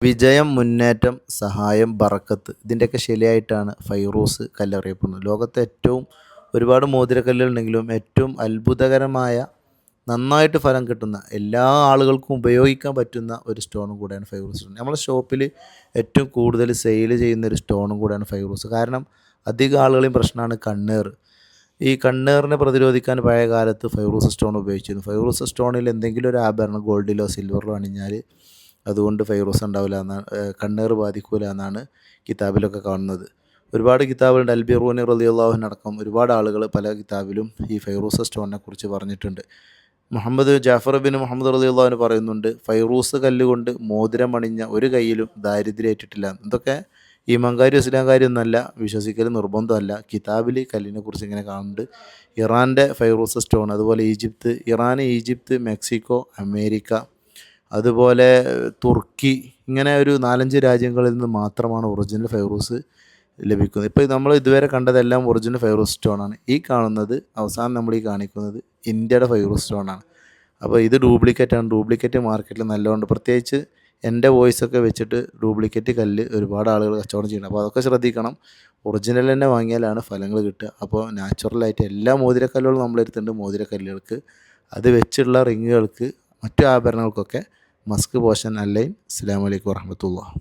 വിജയം, മുന്നേറ്റം, സഹായം, ബറക്കത്ത് ഇതിൻ്റെയൊക്കെ ശരിയായിട്ടാണ് ഫൈറൂസ് കല്ലറിയപ്പെടുന്നത്. ലോകത്തെ ഏറ്റവും ഒരുപാട് മോതിരക്കല്ലുകളുണ്ടെങ്കിലും ഏറ്റവും അത്ഭുതകരമായ നന്നായിട്ട് ഫലം കിട്ടുന്ന എല്ലാ ആളുകൾക്കും ഉപയോഗിക്കാൻ പറ്റുന്ന ഒരു സ്റ്റോണും കൂടെയാണ് ഫൈറൂസ് സ്റ്റോൺ. നമ്മളെ ഷോപ്പിൽ ഏറ്റവും കൂടുതൽ സെയിൽ ചെയ്യുന്ന ഒരു സ്റ്റോണും കൂടെയാണ് ഫൈറൂസ്. കാരണം അധികം ആളുകളെയും പ്രശ്നമാണ് കണ്ണേറ്. ഈ കണ്ണേറിനെ പ്രതിരോധിക്കാൻ പഴയ കാലത്ത് ഫൈറൂസ് സ്റ്റോൺ ഉപയോഗിച്ചിരുന്നു. ഫൈറൂസ് സ്റ്റോണിൽ എന്തെങ്കിലും ഒരു ആഭരണം ഗോൾഡിലോ സിൽവറിലോ അണിഞ്ഞാൽ അതുകൊണ്ട് ഫൈറൂസ് ഉണ്ടാവില്ല എന്നാണ്, കണ്ണേറ് ബാധിക്കില്ല എന്നാണ് കിതാബിലൊക്കെ കാണുന്നത്. ഒരുപാട് കിതാബുകളുണ്ട്. അൽബിറൂനി റളിയല്ലാഹു അൻഹു അടക്കം ഒരുപാട് ആളുകൾ പല കിതാബിലും ഈ ഫൈറൂസ് സ്റ്റോണിനെ കുറിച്ച് പറഞ്ഞിട്ടുണ്ട്. ജാഫർ ബിൻ മുഹമ്മദ് റളിയല്ലാഹു അൻഹു പറയുന്നുണ്ട്, ഫൈറൂസ് കല്ലുകൊണ്ട് മോതിരം അണിഞ്ഞ ഒരു കയ്യിലും ദാരിദ്ര്യമേറ്റിട്ടില്ല. ഇതൊക്കെ ഈമാൻകാരും ഇസ്ലാംകാരും ഒന്നല്ല, വിശ്വസിക്കൽ നിർബന്ധമല്ല. കിതാബിൽ കല്ലിനെ കുറിച്ച് ഇങ്ങനെ കാണുന്നുണ്ട്. ഇറാൻ്റെ ഫൈറൂസ് സ്റ്റോൺ, അതുപോലെ ഇറാൻ, ഈജിപ്ത്, മെക്സിക്കോ, അമേരിക്ക, അതുപോലെ തുർക്കി, ഇങ്ങനെ ഒരു 4-5 രാജ്യങ്ങളിൽ നിന്ന് മാത്രമാണ് ഒറിജിനൽ ഫൈറൂസ് ലഭിക്കുന്നത്. ഇപ്പോൾ നമ്മൾ ഇതുവരെ കണ്ടതെല്ലാം ഒറിജിനൽ ഫൈറൂസ് സ്റ്റോണാണ്. ഈ കാണുന്നത് അവസാനം നമ്മൾ ഈ കാണിക്കുന്നത് ഇന്ത്യയുടെ ഫൈറൂസ് സ്റ്റോണാണ്. അപ്പോൾ ഇത് ഡ്യൂപ്ലിക്കേറ്റാണ്. ഡ്യൂപ്ലിക്കേറ്റ് മാർക്കറ്റിൽ നല്ലതുകൊണ്ട്, പ്രത്യേകിച്ച് എൻ്റെ വോയിസൊക്കെ വെച്ചിട്ട് ഡ്യൂപ്ലിക്കേറ്റ് കല്ല് ഒരുപാട് ആളുകൾ കച്ചവടം ചെയ്യണം. അപ്പോൾ അതൊക്കെ ശ്രദ്ധിക്കണം. ഒറിജിനൽ തന്നെ വാങ്ങിയാലാണ് ഫലങ്ങൾ കിട്ടുക. അപ്പോൾ നാച്ചുറലായിട്ട് എല്ലാ മോതിരക്കല്ലുകളും നമ്മളെടുത്തുണ്ട്. മോതിരക്കല്ലുകൾക്ക്, അത് വെച്ചുള്ള റിങ്ങുകൾക്ക്, മറ്റു ആഭരണങ്ങൾക്കൊക്കെ മസ്ക് പോഷൻ അല്ലൈൻ. അസ്സലാമു അലൈക്കും വറഹ്മത്തുള്ളാഹി.